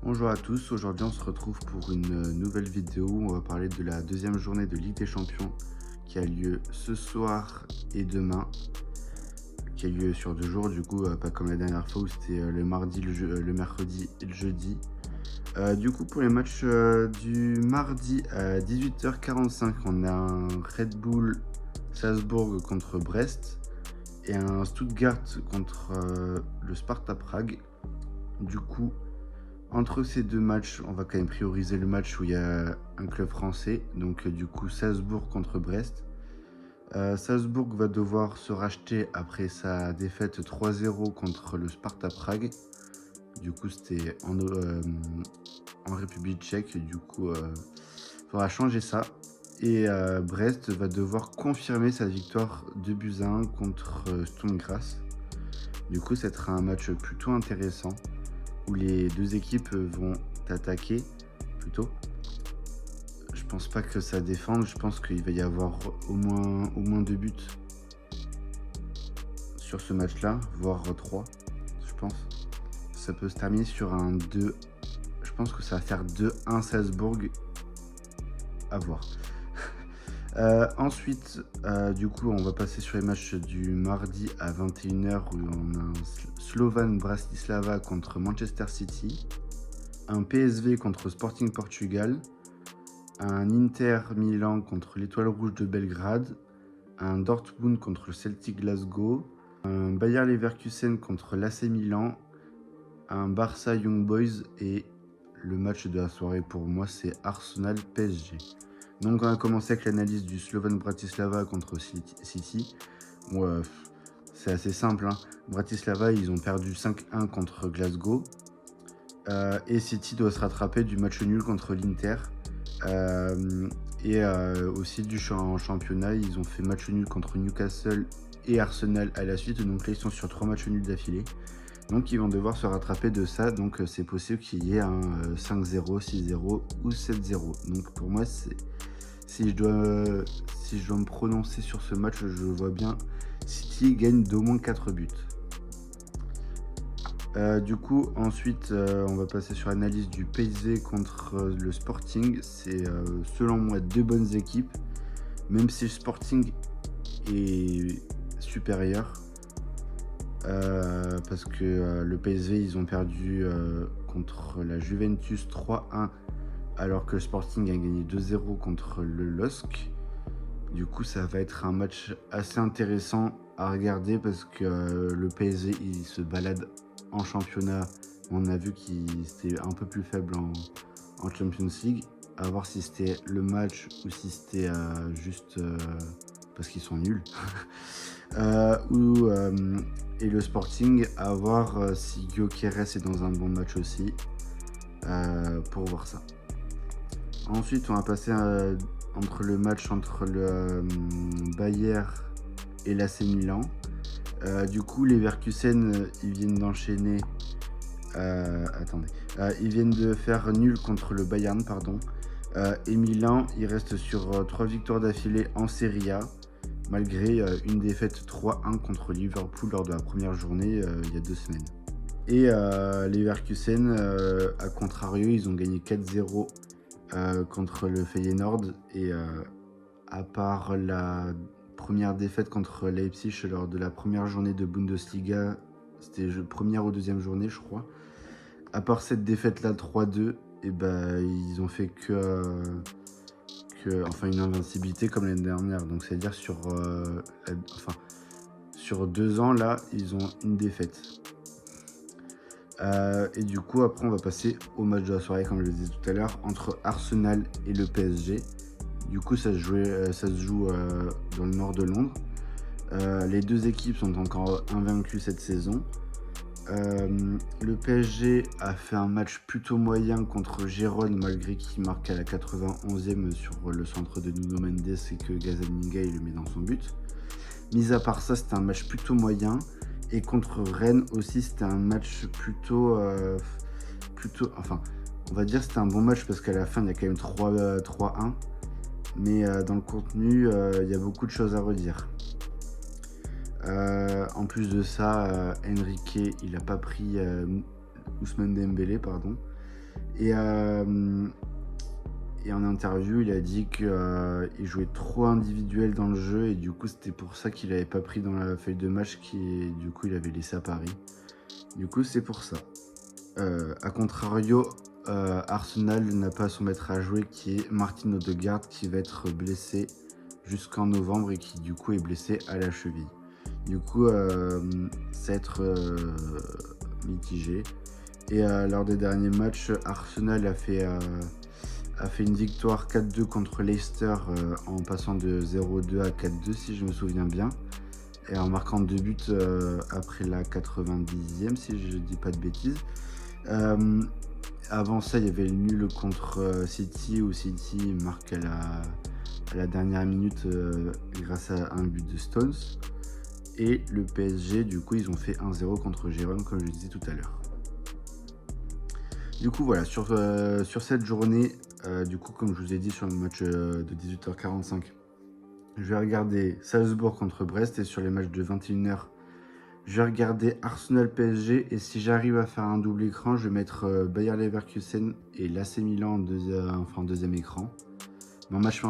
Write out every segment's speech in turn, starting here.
Bonjour à tous, aujourd'hui on se retrouve pour une nouvelle vidéo où on va parler de la deuxième journée de Ligue des Champions qui a lieu ce soir et demain, qui a lieu sur 2 jours du coup, pas comme la dernière fois où c'était le mardi, le mercredi et le jeudi. Du coup pour les matchs du mardi à 18h45, on a un Red Bull Salzbourg contre Brest et un Stuttgart contre le Sparta Prague. Du coup, entre ces deux matchs, on va quand même prioriser le match où il y a un club français, donc du coup Salzbourg contre Brest. Salzbourg va devoir se racheter après sa défaite 3-0 contre le Sparta Prague. Du coup, c'était en République tchèque, du coup, il faudra changer ça. Et Brest va devoir confirmer sa victoire 2-1 contre Sturm Graz. Du coup, ça sera un match plutôt intéressant où les deux équipes vont attaquer plutôt. Je pense pas que ça défende, je pense qu'il va y avoir au moins 2 buts sur ce match-là, voire 3, je pense. Ça peut se terminer sur un 2. Je pense que ça va faire 2-1 Salzbourg. À voir. Ensuite, du coup, on va passer sur les matchs du mardi à 21h où on a un Slovan Bratislava contre Manchester City, un PSV contre Sporting Portugal, un Inter Milan contre l'Étoile Rouge de Belgrade, un Dortmund contre le Celtic Glasgow, un Bayer Leverkusen contre l'AC Milan, un Barça Young Boys et le match de la soirée pour moi c'est Arsenal PSG. Donc on a commencé avec l'analyse du Slovan Bratislava contre City. Bon, c'est assez simple, hein. Bratislava ils ont perdu 5-1 contre Glasgow et City doit se rattraper du match nul contre l'Inter. Aussi en championnat, ils ont fait match nul contre Newcastle et Arsenal à la suite. Donc là, ils sont sur 3 matchs nuls d'affilée. Donc ils vont devoir se rattraper de ça. Donc c'est possible qu'il y ait un 5-0, 6-0 ou 7-0. Donc pour moi, si je dois me prononcer sur ce match, je vois bien City gagne d'au moins 4 buts. Du coup, ensuite, on va passer sur l'analyse du PSV contre le Sporting. C'est selon moi 2 bonnes équipes, même si le Sporting est supérieur. Parce que le PSV, ils ont perdu contre la Juventus 3-1, alors que le Sporting a gagné 2-0 contre le LOSC. Du coup, ça va être un match assez intéressant à regarder parce que le PSG, il se balade en championnat. On a vu qu'il était un peu plus faible en Champions League. À voir si c'était le match ou si c'était juste parce qu'ils sont nuls. Et le Sporting, à voir si Gyökeres est dans un bon match aussi pour voir ça. Ensuite, on va passer entre le match entre le Bayer et l'AC Milan. Du coup, les Leverkusen, ils viennent d'enchaîner. Ils viennent de faire nul contre le Bayern, pardon. Et Milan, il reste sur 3 victoires d'affilée en Serie A, malgré une défaite 3-1 contre Liverpool lors de la première journée il y a 2 semaines. Et les Leverkusen, à contrario, ils ont gagné 4-0 contre le Feyenoord. Et à part la première défaite contre Leipzig lors de la première journée de Bundesliga, c'était première ou deuxième journée, je crois. À part cette défaite-là, 3-2, et ils ont fait une invincibilité comme l'année dernière. Donc c'est-à-dire sur 2 ans, là, ils ont une défaite. Et du coup, après, on va passer au match de la soirée, comme je le disais tout à l'heure, entre Arsenal et le PSG. Du coup, ça se joue dans le nord de Londres. Les deux équipes sont encore invaincues cette saison. Le PSG a fait un match plutôt moyen contre Gérone, malgré qu'il marque à la 91e sur le centre de Nuno Mendes et que Gazaniga il le met dans son but. Mis à part ça, c'était un match plutôt moyen. Et contre Rennes aussi, c'était un match plutôt... Enfin, on va dire que c'était un bon match parce qu'à la fin, il y a quand même 3-1. Mais dans le contenu, il y a beaucoup de choses à redire. En plus de ça, Enrique, il n'a pas pris Ousmane Dembélé, pardon. Et, et en interview, il a dit qu'il jouait trop individuel dans le jeu et du coup c'était pour ça qu'il n'avait pas pris dans la feuille de match du coup il avait laissé à Paris. Du coup c'est pour ça. A contrario, Arsenal n'a pas son maître à jouer qui est Martin Odegaard qui va être blessé jusqu'en novembre et qui du coup est blessé à la cheville. Du coup ça va être mitigé. Et lors des derniers matchs, Arsenal a fait une victoire 4-2 contre Leicester en passant de 0-2 à 4-2 si je me souviens bien. Et en marquant 2 buts après la 90e si je dis pas de bêtises. Avant ça, il y avait le nul contre City où City marque à la dernière minute grâce à un but de Stones. Et le PSG, du coup, ils ont fait 1-0 contre Gérone comme je le disais tout à l'heure. Du coup, voilà, sur cette journée, du coup, comme je vous ai dit sur le match de 18h45, je vais regarder Salzbourg contre Brest et sur les matchs de 21h, je vais regarder Arsenal PSG et si j'arrive à faire un double écran, je vais mettre Bayer Leverkusen et l'AC Milan en deuxième écran. Mon match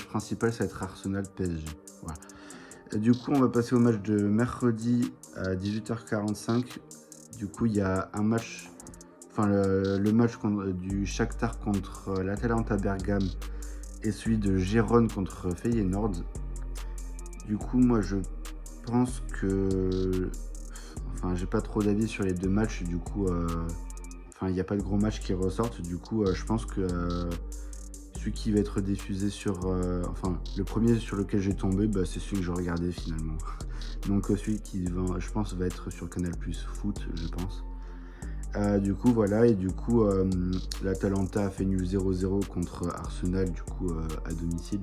principal, ça va être Arsenal PSG. Voilà. Du coup, on va passer au match de mercredi à 18h45. Du coup, il y a un match, le match du Shakhtar contre l'Atalanta Bergame et celui de Gérone contre Feyenoord. Du coup, moi, je pense que... j'ai pas trop d'avis sur les deux matchs. Du coup, il n'y a pas de gros matchs qui ressortent. Du coup, je pense que celui qui va être diffusé sur... le premier sur lequel j'ai tombé, c'est celui que je regardais finalement. Donc, celui qui, je pense, va être sur Canal Plus Foot, je pense. Du coup, voilà. Et du coup, l'Atalanta a fait nul 0-0 contre Arsenal, du coup, à domicile.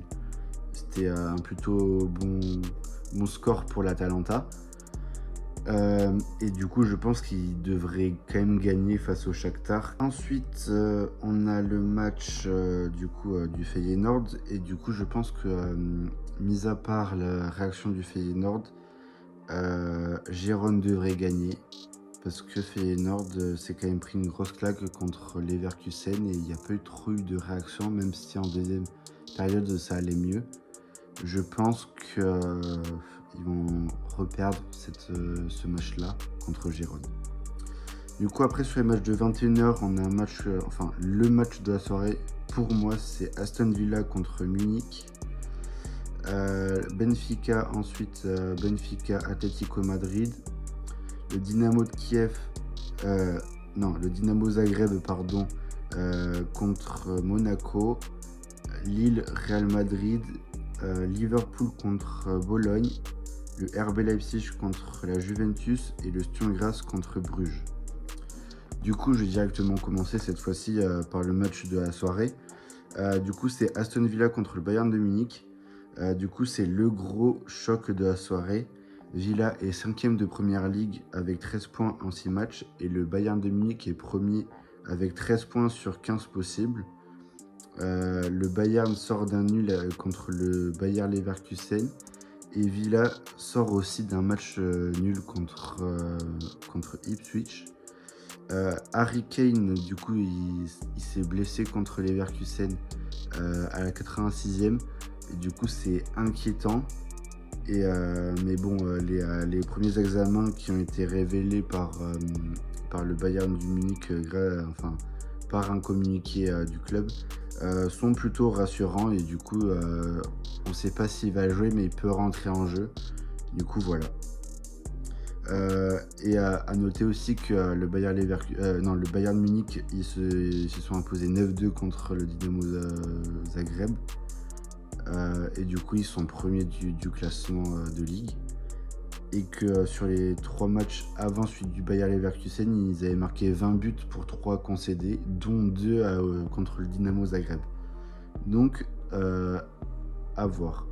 C'était un plutôt bon score pour l'Atalanta. Et du coup, je pense qu'il devrait quand même gagner face au Shakhtar. Ensuite, on a le match du Feyenoord. Et du coup, je pense que, mis à part la réaction du Feyenoord, Gérone devrait gagner. Parce que Feyenoord s'est quand même pris une grosse claque contre Leverkusen et il n'y a pas eu trop de réaction, même si en deuxième période ça allait mieux. Je pense qu'ils vont reperdre ce match-là contre Gérone. Du coup, après, sur les matchs de 21h, on a un match, le match de la soirée, pour moi, c'est Aston Villa contre Munich. Benfica, ensuite, Benfica Atlético Madrid. Le Dynamo de Kiev, le Dynamo Zagreb, contre Monaco. Lille, Real Madrid. Liverpool contre Bologne, le RB Leipzig contre la Juventus et le Sturm Graz contre Bruges. Du coup, je vais directement commencer cette fois-ci par le match de la soirée. Du coup, c'est Aston Villa contre le Bayern de Munich. Du coup, c'est le gros choc de la soirée. Villa est 5e de Première Ligue avec 13 points en 6 matchs et le Bayern de Munich est premier avec 13 points sur 15 possibles. Le Bayern sort d'un nul contre le Bayer Leverkusen et Villa sort aussi d'un match nul contre Ipswich. Harry Kane, du coup, il s'est blessé contre Leverkusen à la 86e et du coup c'est inquiétant. Mais bon, les premiers examens qui ont été révélés par le Bayern du Munich par un communiqué du club sont plutôt rassurants et du coup on ne sait pas s'il va jouer mais il peut rentrer en jeu. Du coup voilà. Et à noter aussi que le Bayern Munich ils se sont imposés 9-2 contre le Dynamo Zagreb. Et du coup ils sont premiers du classement de ligue. Et que sur les 3 matchs avant celui du Bayer Leverkusen, ils avaient marqué 20 buts pour 3 concédés, dont 2 contre le Dynamo Zagreb. Donc, à voir.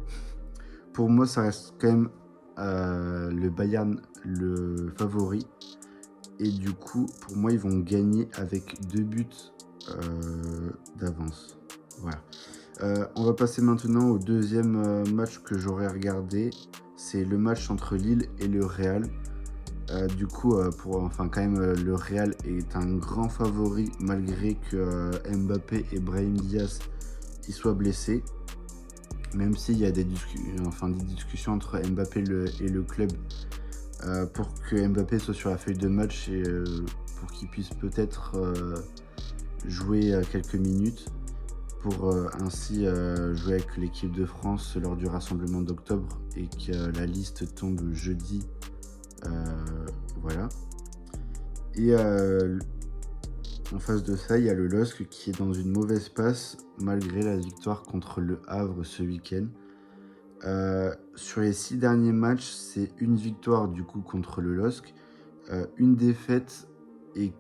Pour moi, ça reste quand même le Bayern le favori. Et du coup, pour moi, ils vont gagner avec 2 buts d'avance. Voilà. On va passer maintenant au deuxième match que j'aurais regardé. C'est le match entre Lille et le Real. Quand même, le Real est un grand favori malgré que Mbappé et Brahim Diaz y soient blessés. Même s'il y a des discussions entre Mbappé et le club pour que Mbappé soit sur la feuille de match et pour qu'il puisse peut-être jouer quelques minutes pour ainsi jouer avec l'équipe de France lors du rassemblement d'octobre et que la liste tombe jeudi. Voilà. Et en face de ça, il y a le LOSC qui est dans une mauvaise passe malgré la victoire contre le Havre ce week-end. Sur les 6 derniers matchs, c'est une victoire du coup contre le LOSC, une défaite et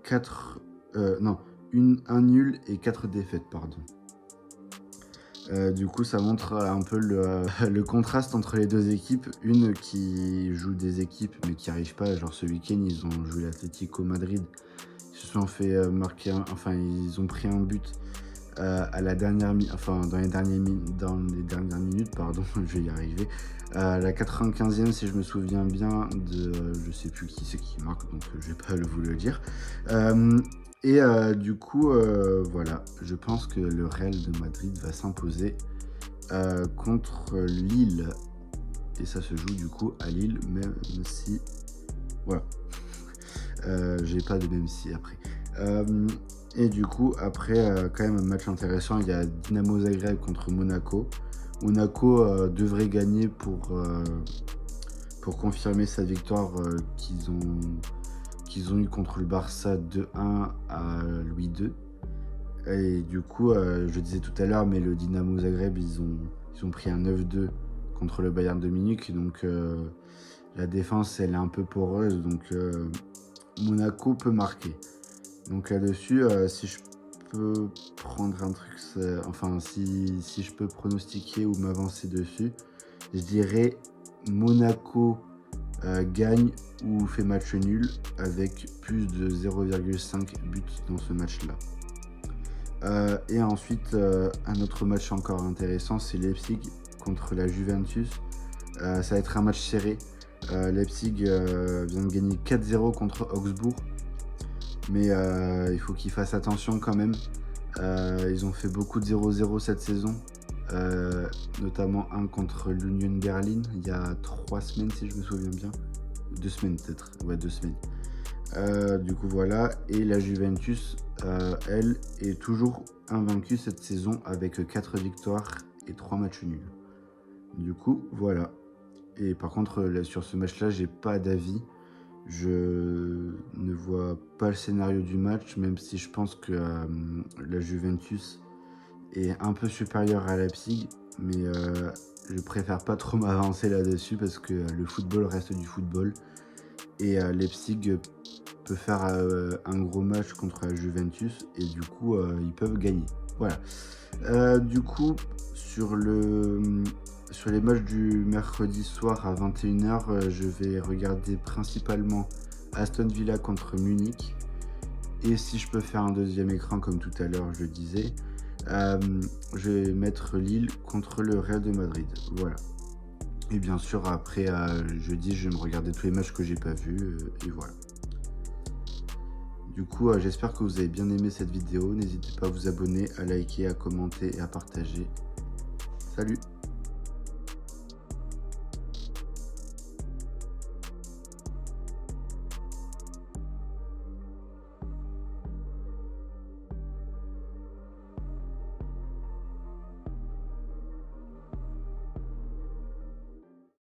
un nul et 4 défaites, pardon. Du coup, ça montre un peu le contraste entre les deux équipes. Une qui joue des équipes mais qui n'arrive pas. Genre ce week-end, ils ont joué l'Atlético Madrid. Ils se sont fait ils ont pris un but à la dernière dans les dernières minutes, pardon, je vais y arriver. La 95e, si je me souviens bien, je sais plus qui c'est qui marque, donc je vais pas vous le dire. Du coup, voilà, je pense que le Real de Madrid va s'imposer contre Lille. Et ça se joue du coup à Lille, même si... Voilà. J'ai pas de même si après. Et du coup, après, quand même un match intéressant, il y a Dynamo Zagreb contre Monaco. Monaco devrait gagner pour confirmer sa victoire qu'ils ont eu contre le Barça 2-1 à Louis II. Et du coup, je disais tout à l'heure, mais le Dynamo Zagreb, ils ont pris un 9-2 contre le Bayern de Munich. Donc la défense, elle est un peu poreuse. Donc Monaco peut marquer. Donc là-dessus, si je peux prendre un truc, si je peux pronostiquer ou m'avancer dessus, je dirais Monaco gagne ou fait match nul avec plus de 0,5 buts dans ce match-là. Et ensuite, un autre match encore intéressant, c'est Leipzig contre la Juventus. Ça va être un match serré. Leipzig vient de gagner 4-0 contre Augsbourg. Mais il faut qu'ils fassent attention quand même. Ils ont fait beaucoup de 0-0 cette saison. Notamment un contre l'Union Berlin il y a 3 semaines si je me souviens bien. 2 semaines peut-être. Ouais, 2 semaines. Du coup voilà. Et la Juventus, elle, est toujours invaincue cette saison avec 4 victoires et 3 matchs nuls. Du coup voilà. Et par contre là, sur ce match-là, j'ai pas d'avis. Je ne vois pas le scénario du match, même si je pense que la Juventus est un peu supérieure à Leipzig, mais je préfère pas trop m'avancer là-dessus parce que le football reste du football et Leipzig peut faire un gros match contre la Juventus et du coup ils peuvent gagner. Voilà. Du coup sur les matchs du mercredi soir à 21h, je vais regarder principalement Aston Villa contre Munich. Et si je peux faire un deuxième écran comme tout à l'heure je le disais, je vais mettre Lille contre le Real de Madrid. Voilà. Et bien sûr après jeudi je vais me regarder tous les matchs que j'ai pas vus et voilà. Du coup j'espère que vous avez bien aimé cette vidéo. N'hésitez pas à vous abonner, à liker, à commenter et à partager. Salut!